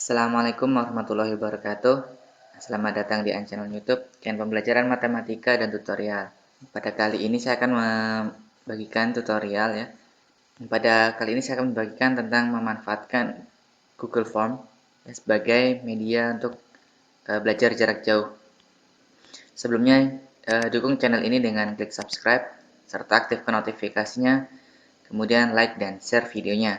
Assalamualaikum warahmatullahi wabarakatuh. Selamat datang di channel YouTube channel pembelajaran matematika dan tutorial. Pada kali ini saya akan membagikan tutorial ya. Pada kali ini saya akan membagikan tentang memanfaatkan Google Form sebagai media untuk belajar jarak jauh. Sebelumnya dukung channel ini dengan klik subscribe serta aktifkan notifikasinya, kemudian like dan share videonya.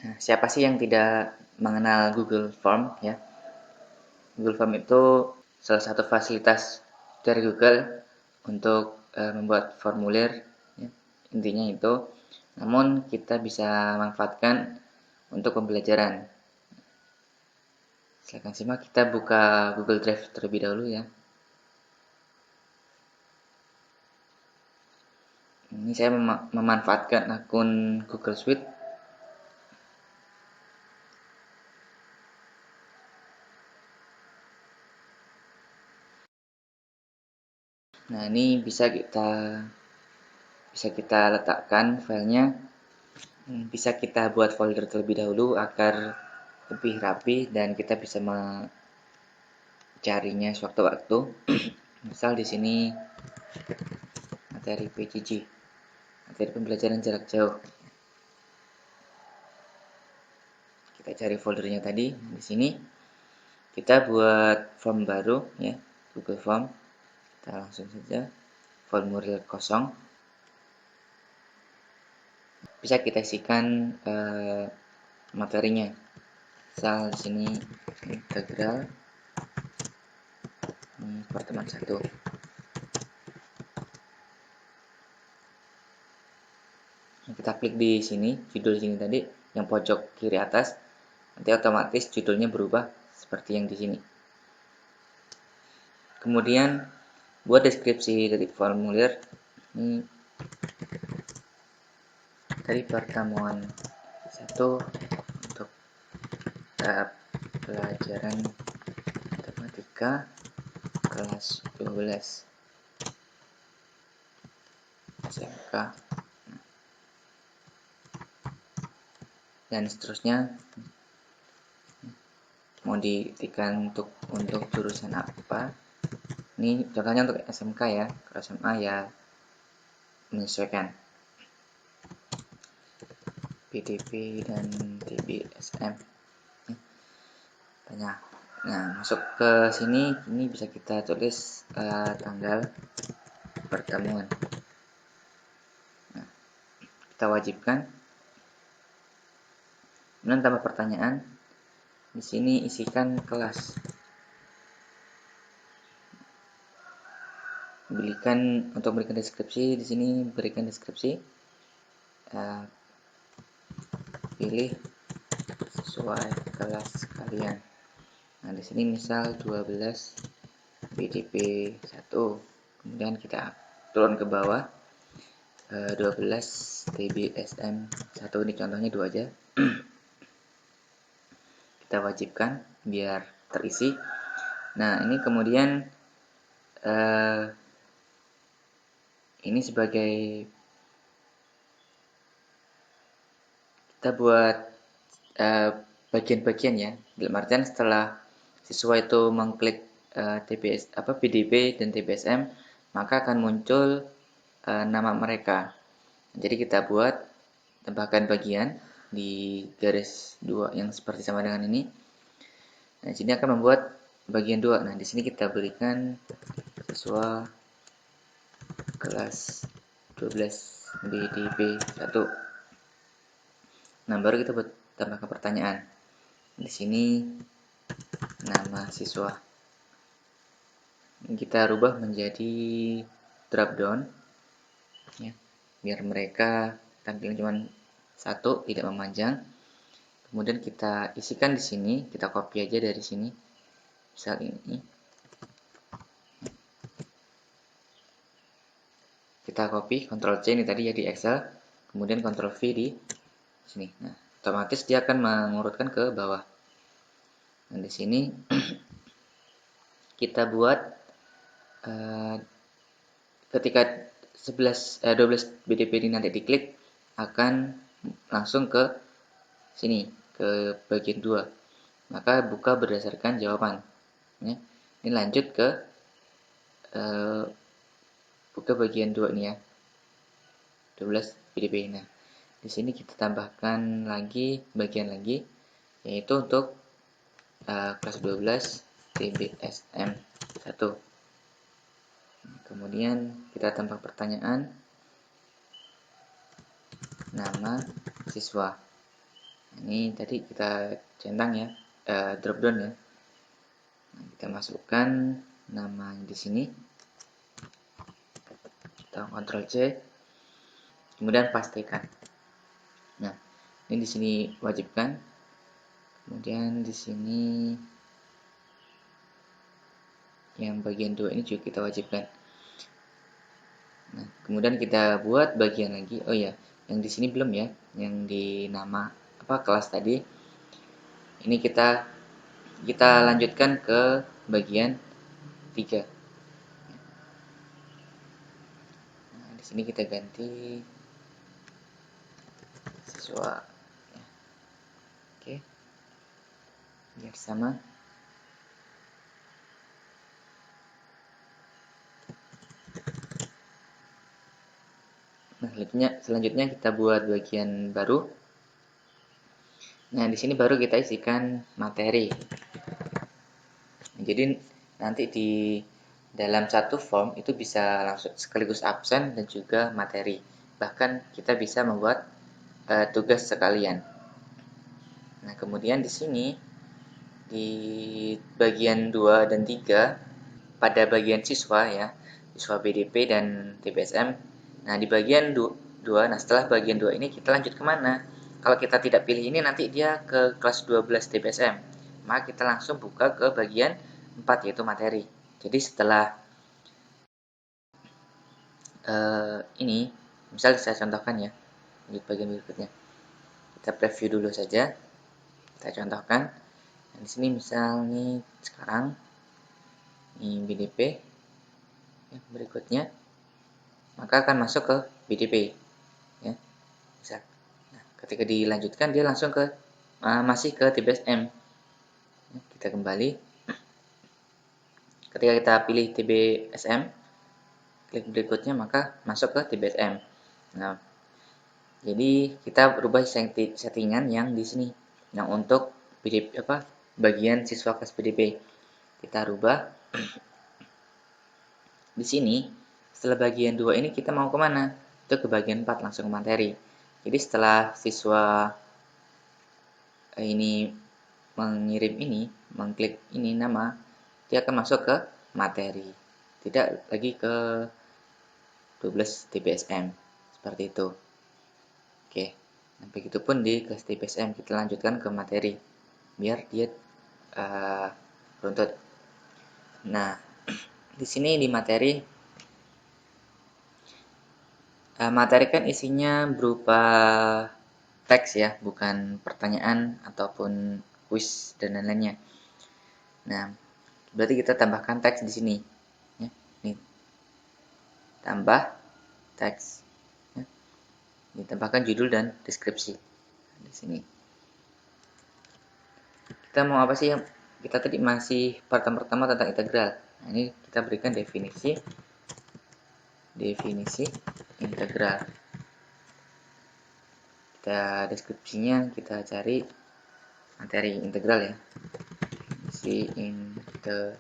Nah, siapa sih yang tidak mengenal Google Form ya? Google Form itu salah satu fasilitas dari Google untuk membuat formulir ya. Intinya itu. Namun kita bisa manfaatkan untuk pembelajaran. Silakan simak, kita buka Google Drive terlebih dahulu ya. Ini saya memanfaatkan akun Google Suite. Nah, ini bisa kita letakkan filenya. Bisa kita buat folder terlebih dahulu agar lebih rapi dan kita bisa mencarinya sewaktu-waktu. Misal di sini materi PJJ, materi pembelajaran jarak jauh. Kita cari foldernya tadi di sini. Kita buat form baru ya, Google Form. Kita langsung saja formulir kosong. Bisa kita isikan materinya. Misal di sini integral pertemuan 1. Kita klik di sini, judul sini tadi yang pojok kiri atas, nanti otomatis judulnya berubah seperti yang di sini. Kemudian buat deskripsi dari formulir ini dari pertemuan 1 untuk tahap pelajaran matematika kelas 12 SMK dan seterusnya. Mau diketikkan untuk jurusan apa. Ini contohnya untuk SMK ya, kalau SMA ya menyesuaikan. PDP dan TBSM. Banyak. Nah, masuk ke sini, ini bisa kita tulis tanggal pertemuan. Nah, kita wajibkan. Kemudian tambah pertanyaan. Di sini isikan kelas. Berikan deskripsi. Di sini berikan deskripsi. Pilih sesuai kelas kalian. Nah, di sini misal 12 BDP 1. Kemudian kita turun ke bawah 12 TBSM 1. Ini contohnya 2 aja. Kita wajibkan biar terisi. Nah, ini kemudian ini sebagai kita buat bagian-bagian ya. Dalam artian setelah siswa itu mengklik PDB dan TBSM, maka akan muncul nama mereka. Jadi kita buat tambahkan bagian di garis 2 yang seperti sama dengan ini. Nah, di sini akan membuat bagian 2. Nah, di sini kita berikan siswa kelas 12 BDP 1. Nah, baru kita buat tambahkan pertanyaan. Di sini nama siswa. Kita rubah menjadi drop down ya, biar mereka tampilnya cuma 1, tidak memanjang. Kemudian kita isikan di sini, kita copy aja dari sini. Misal ini. Kita copy, Ctrl C ini tadi ya di Excel, kemudian Ctrl V di sini. Nah, otomatis dia akan mengurutkan ke bawah. Nah, di sini kita buat ketika 12 BDP ini nanti diklik akan langsung ke sini, ke bagian 2. maka buka berdasarkan jawaban. Ya. Ini lanjut ke eh, buka bagian 2 ini ya, 12 PDB. Nah, di sini kita tambahkan lagi bagian lagi, yaitu untuk kelas 12 TBSM 1. Kemudian kita tambah pertanyaan, nama siswa. Ini tadi kita centang ya, drop down ya. Nah, kita masukkan nama di sini, kita Ctrl C, kemudian pastikan. Nah, ini di sini wajibkan. Kemudian di sini yang bagian 2 ini juga kita wajibkan. Nah, kemudian kita buat bagian lagi. Oh ya, yang di sini belum ya, yang di nama kelas tadi. Ini kita lanjutkan ke bagian 3. Nah, di sini kita ganti siswa. Ya. Oke, biar sama. Nah, selanjutnya kita buat bagian baru. Nah, di sini baru kita isikan materi. Jadi nanti di dalam satu form itu bisa langsung sekaligus absen dan juga materi. Bahkan kita bisa membuat tugas sekalian. Nah, kemudian di sini di bagian 2 dan 3 pada bagian siswa ya, siswa BDP dan TBSM. Nah, di bagian 2, nah setelah bagian 2 ini kita lanjut kemana? Kalau kita tidak pilih ini nanti dia ke kelas 12 TBSM. Maka kita langsung buka ke bagian 4 yaitu materi. Jadi setelah ini, misal saya contohkan ya, di bagian berikutnya. Kita preview dulu saja. Kita contohkan. Nah, di sini misal nih sekarang ini BDP ya, berikutnya maka akan masuk ke BDP ya. Bisa. Nah, ketika dilanjutkan dia langsung ke masih ke TBSM. Ya, kita kembali. Ketika kita pilih TBSM, klik berikutnya maka masuk ke TBSM. Nah, jadi kita berubah settingan yang di sini. Yang untuk BDP bagian siswa kelas BDP. Kita rubah. Di sini setelah bagian 2 ini kita mau kemana? Itu ke bagian 4 langsung ke materi. Jadi setelah siswa ini mengirim ini, mengklik ini nama, dia akan masuk ke materi. Tidak lagi ke 12 TBSM. Seperti itu. Oke. Nah, begitupun di kelas TBSM kita lanjutkan ke materi. Biar dia runtut. Nah, di sini di materi materi kan isinya berupa teks ya, bukan pertanyaan ataupun kuis dan lain-lainnya. Nah, berarti kita tambahkan teks di sini. Ya, nih, tambah teks. Ya. Ditambahkan judul dan deskripsi di sini. Kita mau apa sih? Kita tadi masih part pertama tentang integral. Nah, ini kita berikan definisi integral. Kita deskripsinya kita cari materi integral ya. Si integral.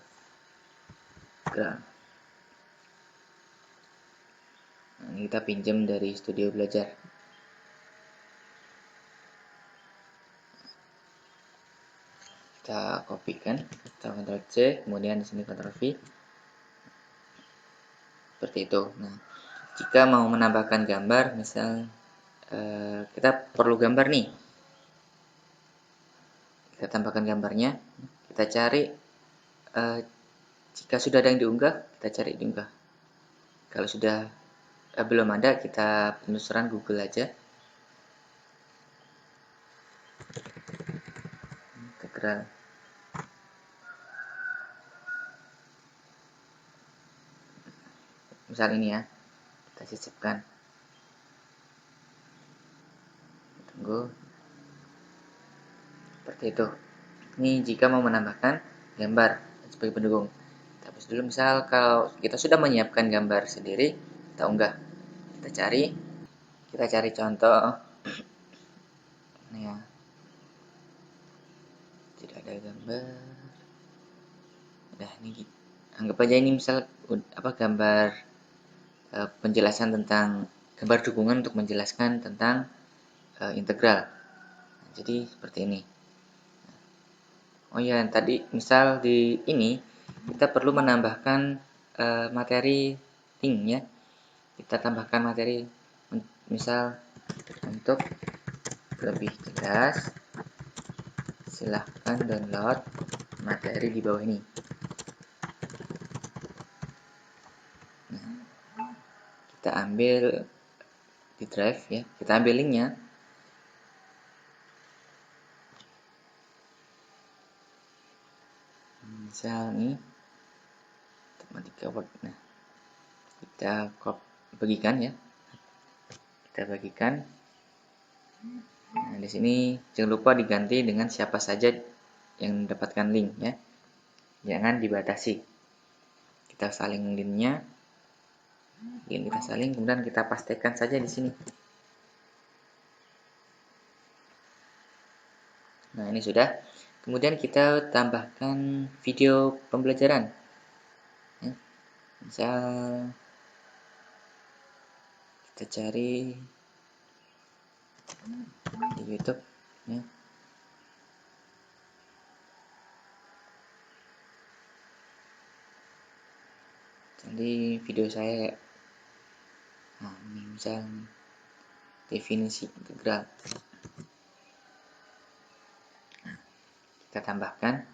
Nah, ini kita pinjam dari Studio Belajar. Kita kopikan, kita Ctrl C, kemudian di sini Ctrl V. Seperti itu. Nah, jika mau menambahkan gambar, misal kita perlu gambar nih. Kita tambahkan gambarnya. Kita cari jika sudah ada yang diunggah, kita cari diunggah. Kalau sudah belum ada, kita penelusuran Google aja. Integral. Misal ini ya, kita sisipkan. Tunggu. Seperti itu. Ini jika mau menambahkan gambar sebagai pendukung. Kita hapus dulu. Misal kalau kita sudah menyiapkan gambar sendiri, kita unggah. Kita cari contoh. Ini ya, tidak ada gambar. Nah, ini anggap aja ini misal gambar penjelasan tentang gambar dukungan untuk menjelaskan tentang integral. Nah, jadi seperti ini. Oh ya, tadi misal di ini kita perlu menambahkan materi link ya. Kita tambahkan materi misal untuk lebih jelas silahkan download materi di bawah ini. Nah, kita ambil di drive ya, kita ambil linknya. Misal nih matematika word. Nah, kita bagikan ya. Kita bagikan. Nah, di sini jangan lupa diganti dengan siapa saja yang mendapatkan link ya. Jangan dibatasi. Kita saling linknya. Kita saling, kemudian kita pastikan saja di sini. Nah, ini sudah. Kemudian kita tambahkan video pembelajaran. Ya. Misal kita cari di YouTube ya. Jadi video saya ini misal definisi integral. Nah, kita tambahkan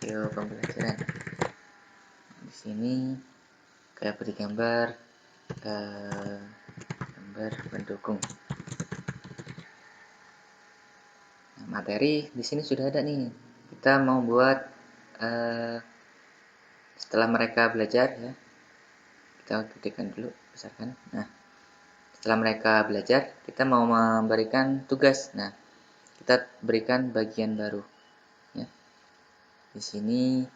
video pembelajaran. Di sini kayak beri gambar pendukung. Nah, materi di sini sudah ada nih. Kita mau buat setelah mereka belajar ya. Kita ketikkan dulu, besarkan. Nah, setelah mereka belajar, kita mau memberikan tugas. Nah, kita berikan bagian baru ya. Di sini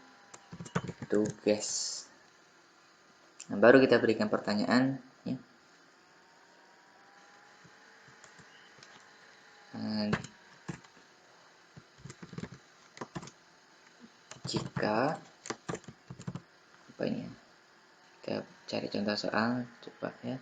tugas. Nah, baru kita berikan pertanyaan ya. Jika apa ini ya? Kita cari contoh soal, coba ya.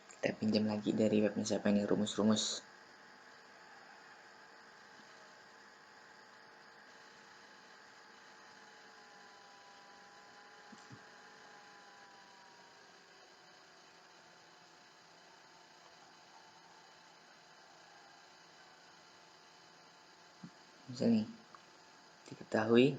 Kita pinjam lagi dari webnya siapa ini, rumus-rumus. Misalnya diketahui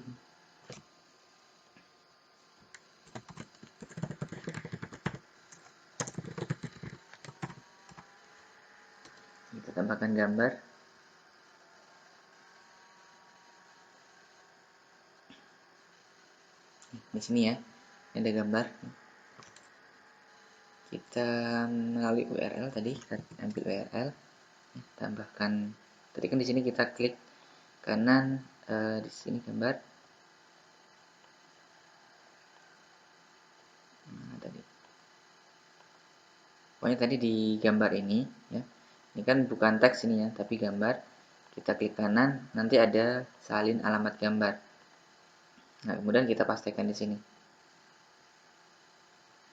kita tambahkan gambar. Di sini ya, ada gambar. Kita melalui URL tadi, kita ambil URL, tambahkan. Tadi kan di sini kita klik kanan, di sini gambar. Nah, tadi. Pokoknya tadi di gambar ini ya. Ini kan bukan teks ini ya, tapi gambar. Kita klik kanan, nanti ada salin alamat gambar. Nah, kemudian kita pastikan di sini.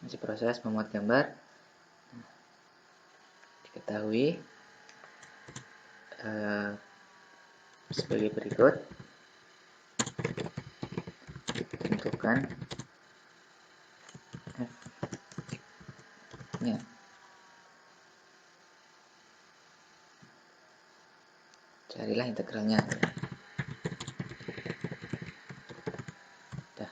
Masih proses memuat gambar. Nah, diketahui sebagai berikut. Tentukan F nya. Carilah integralnya. Dah.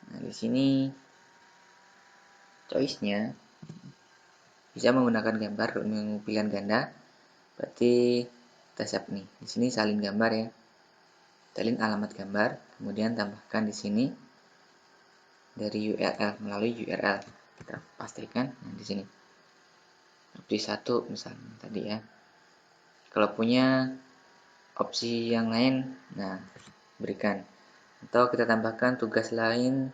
Nah, di sini choice-nya bisa menggunakan gambar pilihan ganda Berarti kita save nih. Di sini salin gambar ya. Salin alamat gambar, kemudian tambahkan di sini dari URL, melalui URL. Kita pastikan di sini. Opsi 1 misalnya tadi ya. Kalau punya opsi yang lain, nah berikan. Atau kita tambahkan tugas lain,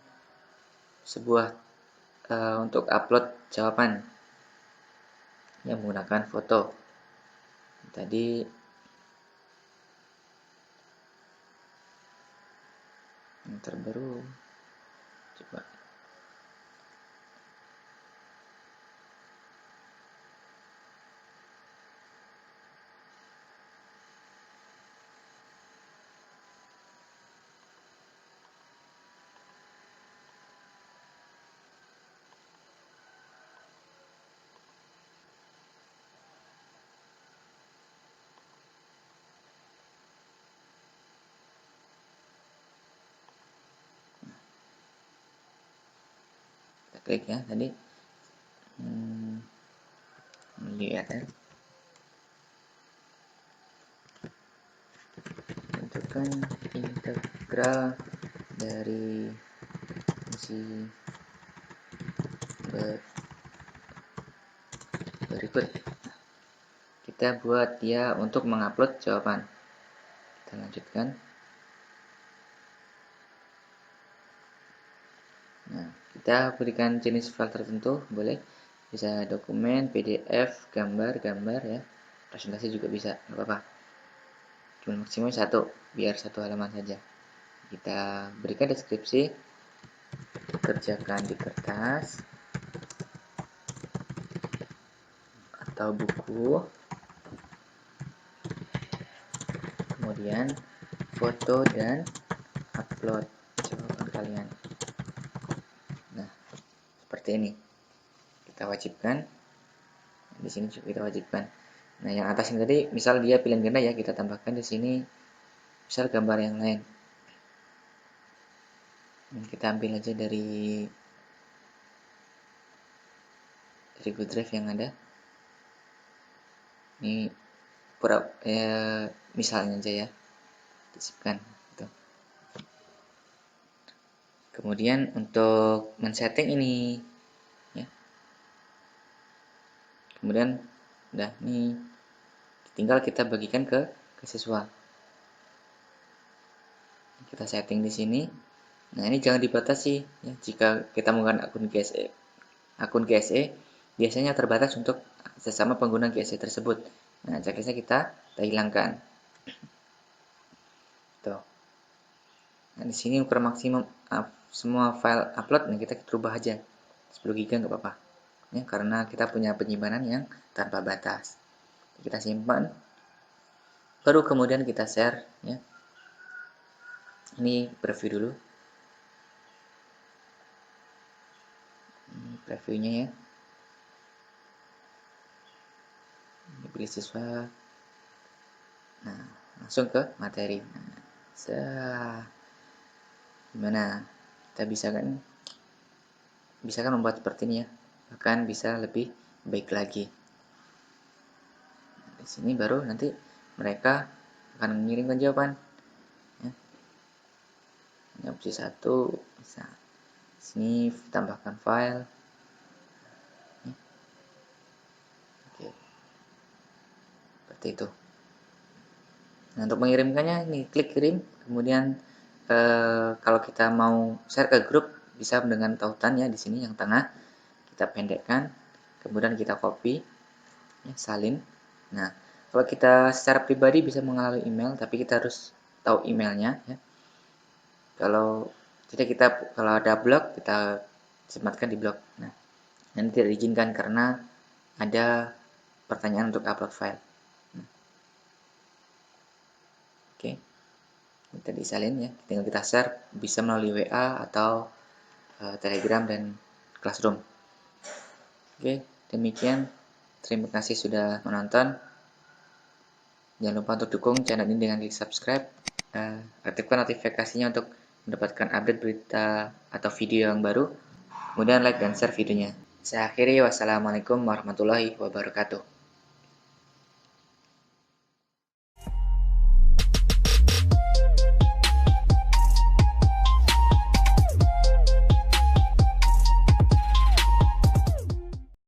sebuah untuk upload jawaban yang menggunakan foto. Tadi yang terbaru, coba. Kita klik ya tadi. Lihat ya. Tentukan integral dari fungsi berikut. Kita buat dia untuk mengupload jawaban. Kita lanjutkan. Nah, kita berikan jenis file tertentu, boleh bisa dokumen, PDF, gambar ya. Presentasi juga bisa, nggak apa-apa. Cuma maksimum satu, biar satu halaman saja. Kita berikan deskripsi, kerjakan di kertas atau buku, kemudian foto dan upload jawaban kalian. Nah, seperti ini. Kita wajibkan. Di sini juga kita wajibkan. Nah, yang atas ini tadi, misal dia pilihan ganda ya, kita tambahkan di sini misal gambar yang lain. Kita ambil aja dari Google Drive yang ada. Ini misalnya aja ya, disipkan gitu. Kemudian untuk men-setting ini ya. Kemudian udah nih, tinggal kita bagikan ke siswa. Kita setting di sini. Nah, ini jangan dibatasi ya. Jika kita menggunakan akun GSE biasanya terbatas untuk sesama pengguna GSE tersebut. Nah, checklistnya kita hilangkan. Tuh. Nah, di sini ukuran maksimum semua file upload, nah kita rubah aja 10 GB nggak apa-apa. Ya, karena kita punya penyimpanan yang tanpa batas. Kita simpan, baru kemudian kita share ya. Ini preview dulu. Previewnya ya. Ini pilih siswa. Nah, langsung ke materi. Nah, gimana? Kita bisa kan membuat seperti ini ya. Bahkan bisa lebih baik lagi. Di sini baru nanti mereka akan mengirimkan jawaban. Ya. Ini opsi 1 bisa. Sini tambahkan file. Ya. Oke. Seperti itu. Nah, untuk mengirimkannya ini klik kirim, kemudian kalau kita mau share ke grup bisa dengan tautan ya di sini yang tengah kita pendekkan, kemudian kita copy, ya, salin. Nah, kalau kita secara pribadi bisa mengalami email, tapi kita harus tahu emailnya ya. Kalau ada blog kita sematkan di blog. Nah, nanti tidak diizinkan karena ada pertanyaan untuk upload file. Oke, kita disalin ya, tinggal kita share, bisa melalui WA atau Telegram dan Classroom. Oke, demikian. Terima kasih sudah menonton. Jangan lupa untuk dukung channel ini dengan klik subscribe, aktifkan notifikasinya untuk mendapatkan update berita atau video yang baru. Kemudian like dan share videonya. Saya akhiri, wassalamualaikum warahmatullahi wabarakatuh.